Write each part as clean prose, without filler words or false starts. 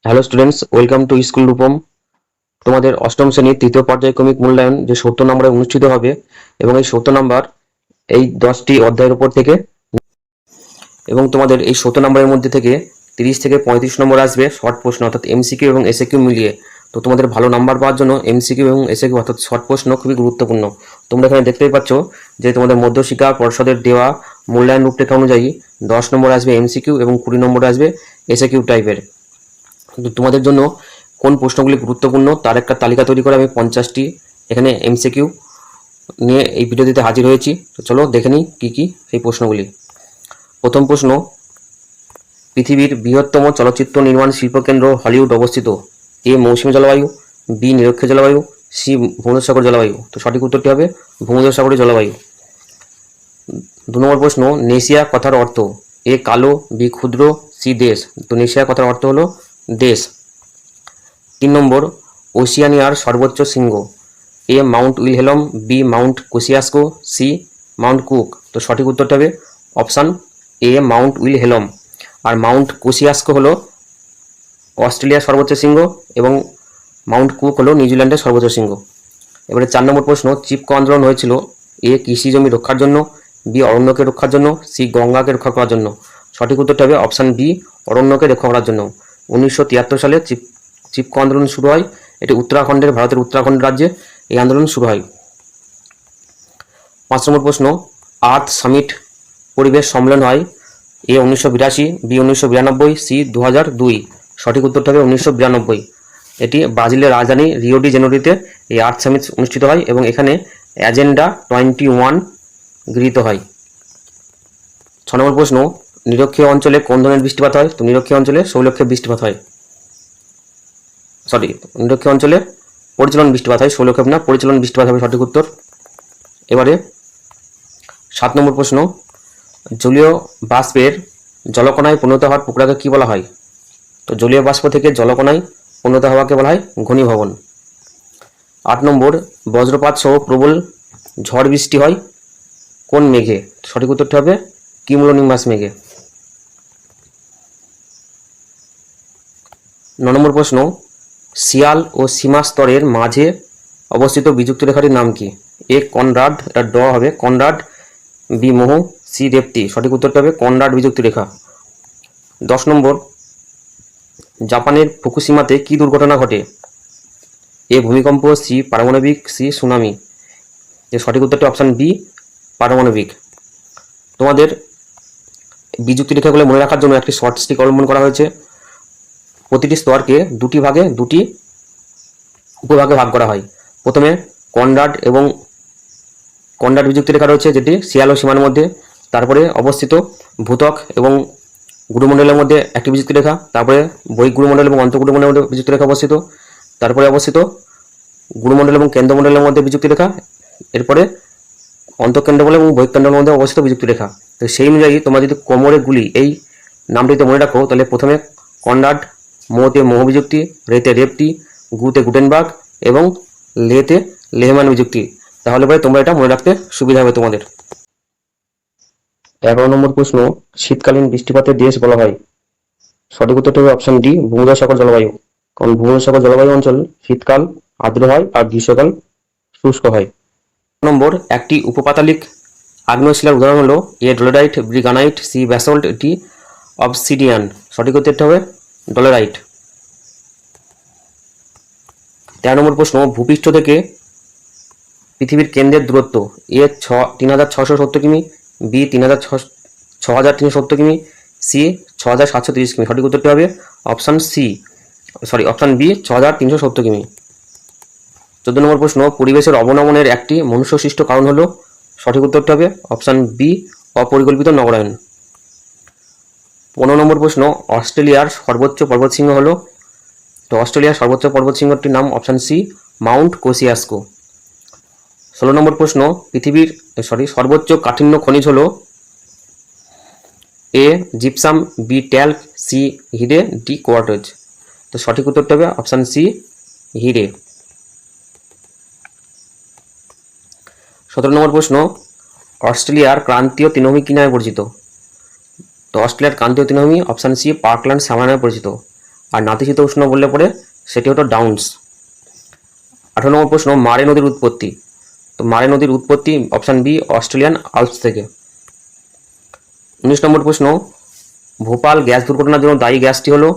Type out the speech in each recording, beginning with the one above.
Hello students, welcome to school Rupam. তোমাদের অষ্টম শ্রেণীর তৃতীয় পর্যায়ক্রমিক মূল্যায়ন যে 70 নম্বরে অনুষ্ঠিত হবে এবং এই 70 নম্বর এই 10টি অধ্যায়ের উপর থেকে, এবং তোমাদের এই 70 নম্বরের মধ্যে থেকে 30 থেকে 35 নম্বর আসবে শর্ট প্রশ্ন অর্থাৎ এমসিকিউ এবং এসএকিউ মিলিয়ে। তো তোমাদের ভালো নাম্বার পাওয়ার জন্য এমসিকিউ এবং এসএকিউ অর্থাৎ শর্ট প্রশ্ন খুবই গুরুত্বপূর্ণ। তোমরা এখানে দেখতেই পাচ্ছ যে তোমাদের মধ্যশিক্ষা পর্ষদের দেওয়া মূল্যায়ন রূপরেখা অনুযায়ী 10 নম্বর আসবে এমসিকিউ এবং 20 নম্বর আসবে এসএকিউ টাইপের। তোমাদের জন্য কোন প্রশ্নগুলি গুরুত্বপূর্ণ তার একটা তালিকা তৈরি করে আমি 50টি এখানে এমসিকিউ নিয়ে এই ভিডিওটিতে হাজির হয়েছি। তো চলো দেখে নিই কী কী সেই প্রশ্নগুলি। প্রথম প্রশ্ন, পৃথিবীর বৃহত্তম চলচ্চিত্র নির্মাণ শিল্পকেন্দ্র হলিউড অবস্থিত? এ মৌসুমী জলবায়ু, বি নিরক্ষীয় জলবায়ু, সি ভূমধ্যসাগর জলবায়ু। তো সঠিক উত্তরটি হবে ভূমধ্যসাগরীয় জলবায়ু। 2 নম্বর প্রশ্ন, নেশিয়া কথার অর্থ? এ কালো, বি ক্ষুদ্র, সি দেশ। তো নেশিয়া কথার অর্থ হলো দেশ। 3 নম্বর, ওশিয়ানিয়ার সর্বোচ্চ শৃঙ্গ? A mount Wilhelm, B mount Kosciuszko, C mount Cook. তো সঠিক উত্তরটা হবে অপশান এ মাউন্ট উইলহেলম। আর মাউন্ট কোসিয়াস্কো হলো অস্ট্রেলিয়ার সর্বোচ্চ শৃঙ্গ এবং মাউন্ট কুক হলো নিউজিল্যান্ডের সর্বোচ্চ শৃঙ্গ। এবারে 4 নম্বর প্রশ্ন, চিপকো আন্দোলন হয়েছিল? এ কৃষি জমি রক্ষার জন্য, বি অরণ্যকে রক্ষার জন্য, সি গঙ্গাকে রক্ষা করার জন্য। সঠিক উত্তরটা হবে অপশান বি অরণ্যকে রক্ষা করার জন্য। 1973 সালে চিপকো আন্দোলন শুরু হয়। এটি উত্তরাখণ্ডের, ভারতের উত্তরাখণ্ড রাজ্যে এই আন্দোলন শুরু হয়। 5 নম্বর প্রশ্ন, আর্থ সামিট পরিবেশ সম্মেলন হয়? এ 1982, বি 1992, সি 2002। সঠিক উত্তরটা হবে 1992। এটি ব্রাজিলের রাজধানী রিও ডি জেনেরোতে এই আর্থ সামিট অনুষ্ঠিত হয় এবং এখানে এজেন্ডা 21 গৃহীত হয়। 6 নম্বর প্রশ্ন, নিরক্ষীয় অঞ্চলে কোন ধরনের বৃষ্টিপাত হয়? তো নিরক্ষীয় অঞ্চলে শৈলক্ষেপ বৃষ্টিপাত হয়। নিরক্ষীয় অঞ্চলে পরিচালন বৃষ্টিপাত হয়, শৈলক্ষেপ না, পরিচালন বৃষ্টিপাত হবে সঠিক উত্তর। এবারে 7 নম্বর প্রশ্ন, জলীয় বাষ্পের জলকণায় পরিণত হওয়ার প্রক্রিয়াকে কী বলা হয়? তো জলীয় বাষ্প থেকে জলকণায় পরিণত হওয়াকে বলা হয় ঘনীভবন। 8 নম্বর, বজ্রপাত সহ প্রবল ঝড় বৃষ্টি হয় কোন মেঘে? সঠিক উত্তরটি হবে কিউমুলোনিম্বাস মেঘে। 9 নম্বর প্রশ্ন, শিয়াল ও সীমা স্তরের মাঝে অবস্থিত বিযুক্ত রেখাটির নাম কি? এ কনরাড, এটা ড হবে কনরাড, বি মোহ, সি রেপ্তি। সঠিক উত্তরটা হবে কনরাড বিযুক্তি রেখা। 10 নম্বর, জাপানের ফুকুশিমাতে কি দুর্ঘটনা ঘটে? এ ভূমিকম্প, সি পারমাণবিক, সি সুনামি। যে সঠিক উত্তরটি অপশান বি পারমাণবিক। তোমাদের বিযুক্তি রেখাগুলো মনে রাখার জন্য একটি শর্ট স্টিক অবলম্বন করা হয়েছে। প্রতিটি স্তরকে দুটি ভাগে, দুটি উপভাগে ভাগ করা হয়। প্রথমে কনরাড বিযুক্তি রেখা রয়েছে যেটি শিয়াল ও সীমার মধ্যে, তারপরে অবস্থিত ভূত্বক এবং গুরুমণ্ডলের মধ্যে একটি বিযুক্তি রেখা, তারপরে বহিঃগুরুমণ্ডল এবং অন্তঃগুরুমণ্ডলের মধ্যে বিযুক্তি রেখা অবস্থিত, তারপরে অবস্থিত গুরুমণ্ডল এবং কেন্দ্রমণ্ডলের মধ্যে বিযুক্তি রেখা, এরপরে অন্তঃকেন্দ্রমণ্ডল এবং বহিঃকেন্দ্রের মধ্যে অবস্থিত বিযুক্তি রেখা। তো সেই অনুযায়ী তোমরা যদি কোমরে গুলি এই নামটিতে মনে রাখো, তাহলে প্রথমে কনরাড, মোতে মোহ বিযুক্তি, রেতে রেপটি, গুতে গুটেনবার্গ এবং লেতে লেহমান বিযুক্তি। তাহলে পরে তোমরা এটা মনে রাখতে সুবিধা হবে তোমাদের। 11 নম্বর প্রশ্ন, শীতকালীন বৃষ্টিপাতের দেশ বলা হয়? সঠিক উত্তরটি হবে অপশন ডি ভূমধ্যসাগর জলবায়ু। কারণ ভূমধ্যসাগর জলবায়ু অঞ্চল শীতকাল আর্দ্র হয় আর গ্রীষ্মকাল শুষ্ক হয়। নম্বর, একটি উপপাতালিক আগ্নেয়শিলার উদাহরণ হলো A dolerite, B granite, C basalt, D obsidian. সঠিক উত্তরটি হবে ডলোরাইট। 13 নম্বর প্রশ্ন, ভূপৃষ্ঠ থেকে পৃথিবীর কেন্দ্রের দূরত্ব? এ 3670 কিমি, বি 6370 কিমি, সি 6730 কিমি। সঠিক উত্তরটি হবে অপশান বি 6370 কিমি। 14 নম্বর প্রশ্ন, পরিবেশের অবনমনের একটি মনুষ্যসৃষ্ট কারণ হলো? সঠিক উত্তরটি হবে অপশান বি অপরিকল্পিত নগরায়ন। 15 নম্বর প্রশ্ন, অস্ট্রেলিয়ার সর্বোচ্চ পর্বতশৃঙ্গ হলো? তো অস্ট্রেলিয়ার সর্বোচ্চ পর্বতশৃঙ্গটির নাম অপশান সি মাউন্ট কোসিয়াস্কো। 16 নম্বর প্রশ্ন, পৃথিবীর সর্বোচ্চ কাঠিন্য খনিজ হলো? এ জিপসাম, বি ট্যাল্ক, সি হিরে, ডি কোয়ার্টজ। তো সঠিক উত্তরটা হবে অপশান সি হিরে। 17 নম্বর প্রশ্ন, অস্ট্রেলিয়ার ক্রান্তীয় তৃণভূমি কি নামে পরিচিত? তো অস্ট্রেলিয়ার ক্রান্তীয় তৃণভূমি অপশান সি পার্কল্যান্ড সাভানা নামে পরিচিত। আর নাতিশীতোষ্ণ বললে পরে সেটি হলো ডাউন্স। 18 নম্বর প্রশ্ন, মারে নদীর উৎপত্তি। তো মারে নদীর উৎপত্তি অপশান বি অস্ট্রেলিয়ান আল্পস থেকে। 19 নম্বর প্রশ্ন, ভোপাল গ্যাস দুর্ঘটনার জন্য দায়ী গ্যাসটি হলো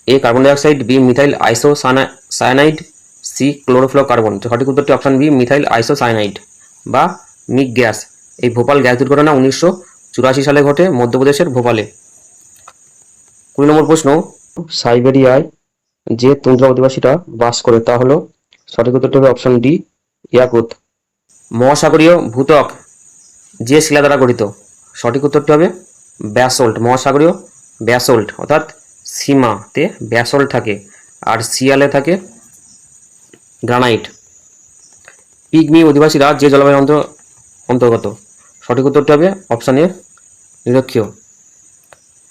A carbon dioxide, B methyl isocyanate, C chlorofluorocarbon. তো সঠিক উত্তরটি অপশান বি মিথাইল আইসোসায়ানাইড বা মিক গ্যাস। এই ভোপাল গ্যাস দুর্ঘটনা 1984 সালে ঘটে মধ্যপ্রদেশের ভোপালে। 20 নম্বর প্রশ্ন, সাইবেরিয়ায় যে তুন্দ্রা অধিবাসীরা বাস করে তা হলো, সঠিক উত্তরটি হবে অপশান ডি ইয়াকুত। মহাসাগরীয় ভূত্বক যে শিলা দ্বারা গঠিত, সঠিক উত্তরটি হবে ব্যাসল্ট। মহাসাগরীয় ব্যাসল্ট, অর্থাৎ সীমাতে ব্যাসল্ট থাকে আর সিয়ালে থাকে গ্রানাইট। পিগমি অধিবাসীরা যে জলবায়ুর অন্তর্গত, সঠিক উত্তরটি হবে অপশান এ নিরক্ষীয়।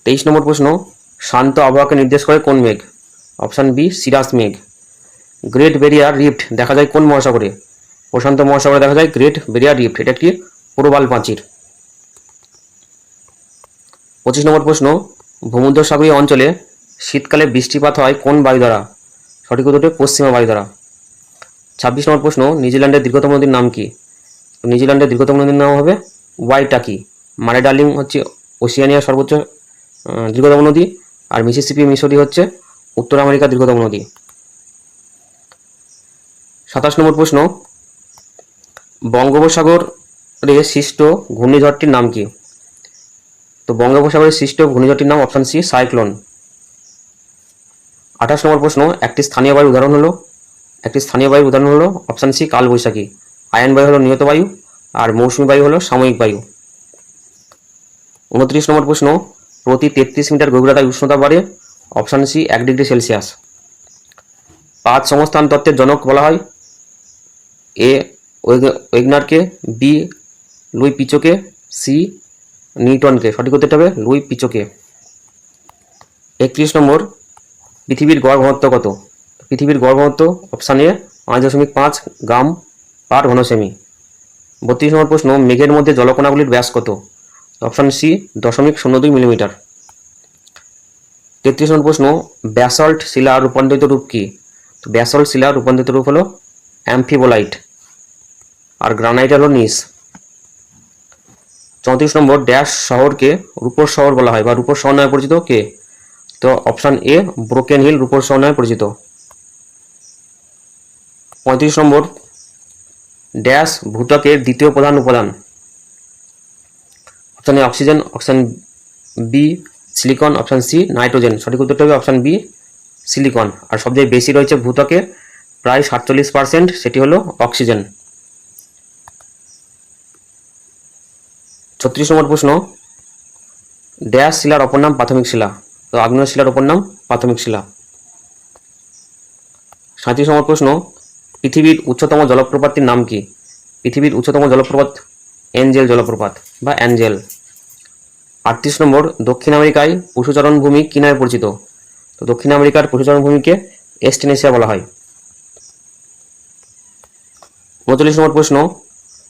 23 নম্বর প্রশ্ন, শান্ত আবহাওয়াকে নির্দেশ করে কোন মেঘ, অপশান বি সিরাস মেঘ। গ্রেট ব্যারিয়ার রিফট দেখা যায় কোন মহাসাগরে, প্রশান্ত মহাসাগরে দেখা যায় গ্রেট ব্যারিয়ার রিফট, এটা একটি প্রবাল প্রাচীর। 25 নম্বর প্রশ্ন, ভূমধ্যসাগরীয় অঞ্চলে শীতকালে বৃষ্টিপাত হয় কোন বায়ু দ্বারা, সঠিক উত্তরটি পশ্চিমা বায়ু দ্বারা। 26 নম্বর প্রশ্ন, নিউজিল্যান্ডের দীর্ঘতম নদীর নাম কি। নিউজিল্যান্ডের দীর্ঘতম নদীর নাম হবে ওয়াইটাকি। মারে ডার্লিং হচ্ছে ওশিয়ানিয়ার সর্বোচ্চ দীর্ঘতম নদী, আর মিসিসিপি মিসৌরি হচ্ছে উত্তর আমেরিকার দীর্ঘতম নদী। 27 নম্বর প্রশ্ন, বঙ্গোপসাগরে সৃষ্ট ঘূর্ণিঝড়টির নাম কি। তো বঙ্গোপসাগরে সৃষ্ট ঘূর্ণিঝড়টির নাম অপশান সি সাইক্লোন। 28 নম্বর প্রশ্ন, একটি স্থানীয় বায়ুর উদাহরণ হলো অপশান সি কালবৈশাখী। আয়ন বায়ু হলো নিয়ত বায়ু, আর মৌসুমী বায়ু হলো সাময়িক বায়ু। 29 নম্বর প্রশ্ন, প্রতি 33 মিটার গভীরতায় উষ্ণতা বাড়ে, অপশান সি 1 ডিগ্রি সেলসিয়াস। 5 সংস্থান তত্ত্বের জনক বলা হয়, এ ওয়েগনারকে, বি লুই পিচোকে, সি নিউটনকে। সঠিক উত্তরটা হবে লুই পিচোকে। 31 নম্বর, পৃথিবীর গড় ঘনত্ব কত। পৃথিবীর গড় ঘনত্ব অপশান এ 5.5 গ্রাম পার ঘনসেমি। 32 নম্বর প্রশ্ন, মেঘের মধ্যে জলকণাগুলির ব্যাস কত, অপশান সি 0.02 মিলিমিটার। 33 নম্বর প্রশ্ন, ব্যাসল্ট শিলার রূপান্তরিত রূপ কি। ব্যাসল্ট শিলার রূপান্তরিত রূপ হলো অ্যাম্ফিবোলাইট, আর গ্রানাইট হলো নিস। 34 নম্বর, ড্যাশ শহরকে রূপোর শহর বলা হয় বা রূপোর শহর নামে পরিচিত কে। তো অপশান এ ব্রোকেন হিল রূপোর শহর নামে পরিচিত। 35 নম্বর, ড্যাশ ভূত্বকের দ্বিতীয় প্রধান উপাদান, option A oxygen, option B silicon, option C nitrogen. সঠিক উত্তরটা হবে অপশান বি সিলিকন। আর সবচেয়ে বেশি রয়েছে ভূত্বকে প্রায় 47%, সেটি হলো অক্সিজেন। 36 নম্বর প্রশ্ন, ড্যাশ শিলার অপর নাম প্রাথমিক শিলা। তো আগ্নেয় শিলার অপর নাম প্রাথমিক শিলা। 37 নম্বর প্রশ্ন, পৃথিবীর উচ্চতম জলপ্রপাতটির নাম কি। পৃথিবীর উচ্চতম জলপ্রপাত এঞ্জেল জলপ্রপাত বা অ্যাঞ্জেল। 38 নম্বর, দক্ষিণ আমেরিকায় পশুচারণ ভূমি কি নামে পরিচিত। তো দক্ষিণ আমেরিকার পশুচারণ ভূমিকে এস্টেনেসিয়া বলা হয়। 39 নম্বর প্রশ্ন,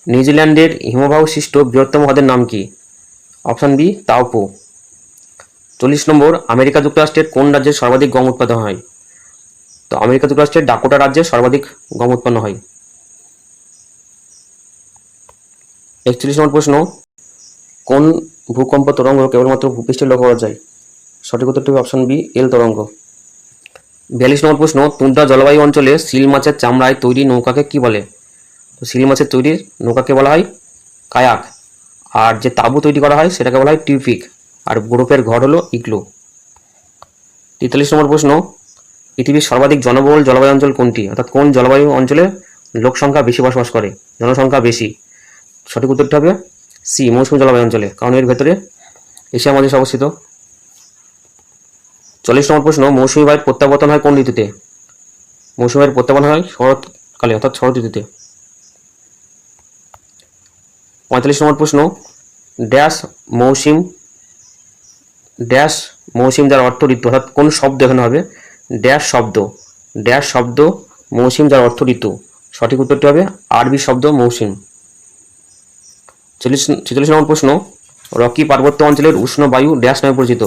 নিউজিল্যান্ডের হিমবাহ সৃষ্ট বৃহত্তম হ্রদের নাম কি, অপশান বি তাওপো। 40 নম্বর, আমেরিকা যুক্তরাষ্ট্রের কোন রাজ্যে সর্বাধিক গম উৎপাদন হয়। তো আমেরিকা যুক্তরাষ্ট্রের ডাকোটা রাজ্যে সর্বাধিক গম উৎপন্ন হয়। 41 নম্বর প্রশ্ন, কোন ভূকম্প তরঙ্গ কেবলমাত্র ভূপৃষ্ঠে লক্ষ্য করা যায়। সঠিক উত্তরটি হবে অপশান বি এল তরঙ্গ। 42 নম্বর প্রশ্ন, তুন্দ্রা জলবায়ু অঞ্চলে সিল মাছের চামড়ায় তৈরি নৌকাকে কি বলে। তো সিল মাছের তৈরি নৌকাকে বলা হয় কায়াক, আর যে তাঁবু তৈরি করা হয় সেটাকে বলা হয় টিউপিক, আর বরফের ঘর হলো ইগলু। 43 নম্বর প্রশ্ন, পৃথিবীর সর্বাধিক জনবহুল জলবায়ু অঞ্চল কোনটি, অর্থাৎ কোন জলবায়ু অঞ্চলে লোক সংখ্যা বেশি বসবাস করে, জনসংখ্যা বেশি। সঠিক উত্তরটা হবে সি মৌসুমী জলবায়ু অঞ্চলে, কারণ এর ভেতরে এশিয়া মহাদেশ অবস্থিত। 40 নম্বর প্রশ্ন, মৌসুমী বায়ুর প্রত্যাবর্তন হয় কোন ঋতুতে। মৌসুমী বায়ুর প্রত্যাবর্তন হয় শরৎকালে, অর্থাৎ শরৎ ঋতুতে। 45 নম্বর প্রশ্ন, ড্যাশ মৌসুম যার অর্থ ঋতু, অর্থাৎ কোন শব্দ এখানে হবে ড্যাশ শব্দ মৌসুম যার অর্থ ঋতু। সঠিক উত্তরটি হবে আরবি শব্দ মৌসুম। 46 নম্বর প্রশ্ন, রকি পার্বত্য অঞ্চলের উষ্ণ বায়ু ড্যাশ নামে পরিচিত।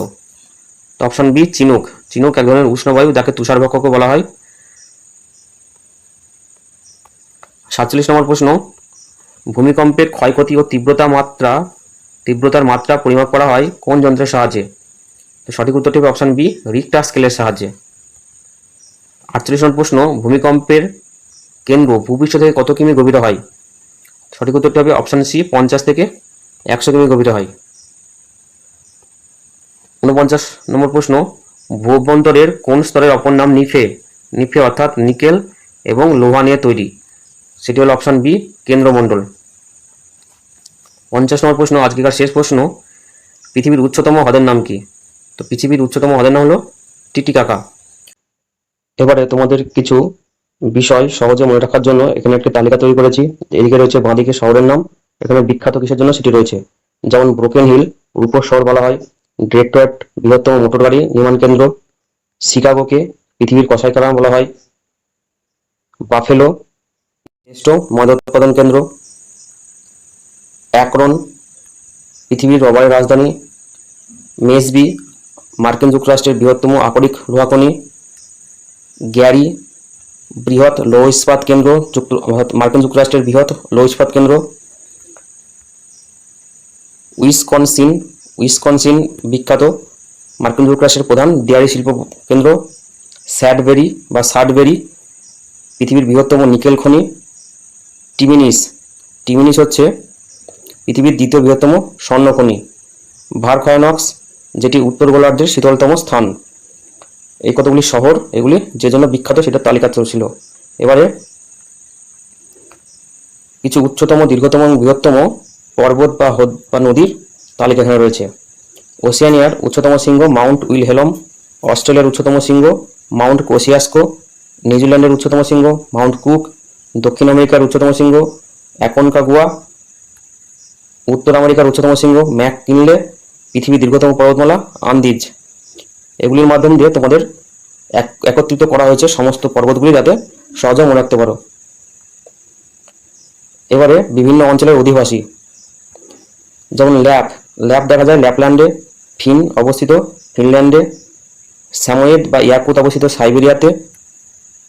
তো অপশন বি চিনুক। চিনুক এক ধরনের উষ্ণবায়ু, যাকে তুষারভক্ষকও বলা হয়। 47 নম্বর প্রশ্ন, ভূমিকম্পের ক্ষয়ক্ষতি ও তীব্রতার মাত্রা পরিমাপ করা হয় কোন যন্ত্রের সাহায্যে? তো সঠিক উত্তরটি হবে অপশন বি রিক্টার স্কেলের সাহায্যে। 48 নম্বর প্রশ্ন, ভূমিকম্পের কেন্দ্র ভূপৃষ্ঠ থেকে কত কিমি গভীরে হয়? সঠিক উত্তরটি হবে অপশন সি 50 থেকে 100 কিমি গভীরে হয়। 49 নম্বর প্রশ্ন, ভূঅভ্যন্তরের কোন স্তরের অপর নাম নিফে? নিফে অর্থাৎ নিকেল এবং লোহা নিয়ে তৈরি, সেটি হলো অপশন বি কেন্দ্রমণ্ডল। 50 নম্বর প্রশ্ন, আজকের শেষ প্রশ্ন, পৃথিবীর উচ্চতম হ্রদের নাম কি? তো পৃথিবীর উচ্চতম হ্রদের নাম হলো টিটিকাকা। এবারে তোমাদের কিছু বিষয় সহজে মনে রাখার জন্য এখানে একটি তালিকা তৈরি করেছি। এদিকে রয়েছে বাঁদিকে শহরের নাম, এখানে বিখ্যাত কিসের জন্য সেটি রয়েছে, যেমন ব্রোকেন হিল রূপোর শহর বলা হয়, ডেট্রয়েট বৃহত্তম মোটর গাড়ি নির্মাণ কেন্দ্র, শিকাগোকে পৃথিবীর কসাই কারখানা বলা হয়, বাফেলো শ্রেষ্ঠ ময়দা উৎপাদন কেন্দ্র, অ্যাকরন পৃথিবীর রবারের রাজধানী, মেসবি মার্কিন যুক্তরাষ্ট্রের বৃহত্তম আকরিক লোহা খনি, গ্যারি বৃহৎ লৌহ ইস্পাত কেন্দ্র মার্কিন যুক্তরাষ্ট্রের বৃহৎ লৌহ ইস্পাত কেন্দ্র, উইসকনসিন বিখ্যাত মার্কিন যুক্তরাষ্ট্রের প্রধান ডেয়ারি শিল্প কেন্দ্র, সাডবেরি পৃথিবীর বৃহত্তম নিকেল খনি, টিমিনিস হচ্ছে পৃথিবীর দ্বিতীয় বৃহত্তম স্বর্ণ খনি, ভারখায়ানক্স যেটি উত্তর গোলার্ধের শীতলতম স্থান। এই কতগুলি শহর এগুলি যে জন্য বিখ্যাত সেটা তালিকা ছিল। এবারে কিছু উচ্চতম দীর্ঘতম এবং বৃহত্তম পর্বত বা নদীর তালিকা এখানে রয়েছে। ওসিয়ানিয়ার উচ্চতম শৃঙ্গ মাউন্ট উইলহেলম, অস্ট্রেলিয়ার উচ্চতম শৃঙ্গ মাউন্ট কোসিয়াস্কো, নিউজিল্যান্ডের উচ্চতম শৃঙ্গ মাউন্ট কুক, দক্ষিণ আমেরিকার উচ্চতম শৃঙ্গ অ্যাকনকাগুয়া, উত্তর আমেরিকার উচ্চতম শৃঙ্গ ম্যাককিনলে, পৃথিবীর দীর্ঘতম পর্বতমালা আন্দিজ। এগুলির মাধ্যম দিয়ে তোমাদের একত্রিত করা হয়েছে সমস্ত পর্বতগুলি, যাতে সহজে মনে রাখতে পারো। এবারে বিভিন্ন অঞ্চলের অধিবাসী, যেমন ল্যাপ দেখা যায় ল্যাপল্যান্ডে, ফিন অবস্থিত ফিনল্যান্ডে, স্যামোয়েড বা ইয়াকুত অবস্থিত সাইবেরিয়াতে,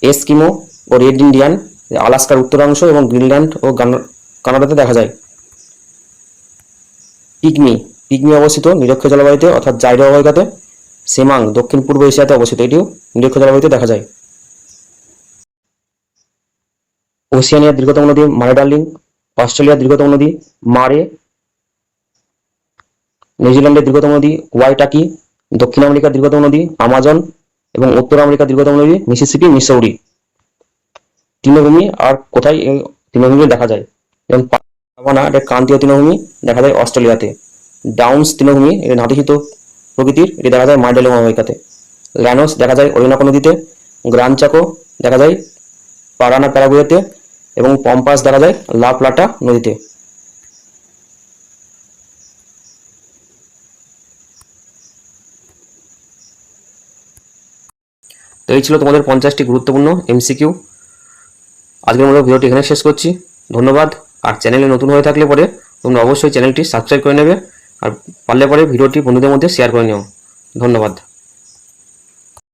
এস্কিমো ও রেড ইন্ডিয়ান আলাস্কার উত্তরাংশ এবং গ্রিনল্যান্ড ও কানাডাতে দেখা যায়। পিগমি অবস্থিত নিরক্ষ জলবায়ুতে অর্থাৎ জাইরো অববাহিকাতে, সেমাং দক্ষিণ পূর্ব এশিয়াতে অবস্থিত, এটিও নিরক্ষ জলবায়ুতে দেখা যায়। ওসিয়ানিয়ার দীর্ঘতম নদী মারে ডার্লিং, অস্ট্রেলিয়ার দীর্ঘতম নদী মারে, নিউজিল্যান্ডের দীর্ঘতম নদী ওয়াইটাকি, দক্ষিণ আমেরিকার দীর্ঘতম নদী আমাজন এবং উত্তর আমেরিকার দীর্ঘতম নদী মিসিসিপি মিসৌরি। তৃণভূমি আর কোথায় এই তৃণভূমি দেখা যায়, যেমন সাভানা এটা ক্রান্তীয় তৃণভূমি দেখা যায় অস্ট্রেলিয়াতে, ডাউন্স তৃণভূমি এটা নাতিশীত প্রকৃতির, এটি দেখা যায় মার্ডার্লিং অববাহিকাতে, ল্যানোস দেখা যায় ওরিনোকো নদীতে, গ্রান চাকো দেখা যায় পারানা প্যারাগুয়েতে এবং পম্পাস দেখা যায় লা প্লাটা নদীতে। তো এই ছিল তোমাদের 50টি গুরুত্বপূর্ণ এমসিকিউ। আজকের মতো ভিডিওটি এখানে শেষ করছি, ধন্যবাদ। আর চ্যানেলে নতুন হয়ে থাকলে পরে তোমরা অবশ্যই চ্যানেলটি সাবস্ক্রাইব করে নেবে, আর পারলে পরে ভিডিওটি বন্ধুদের মধ্যে শেয়ার করে নিও। ধন্যবাদ।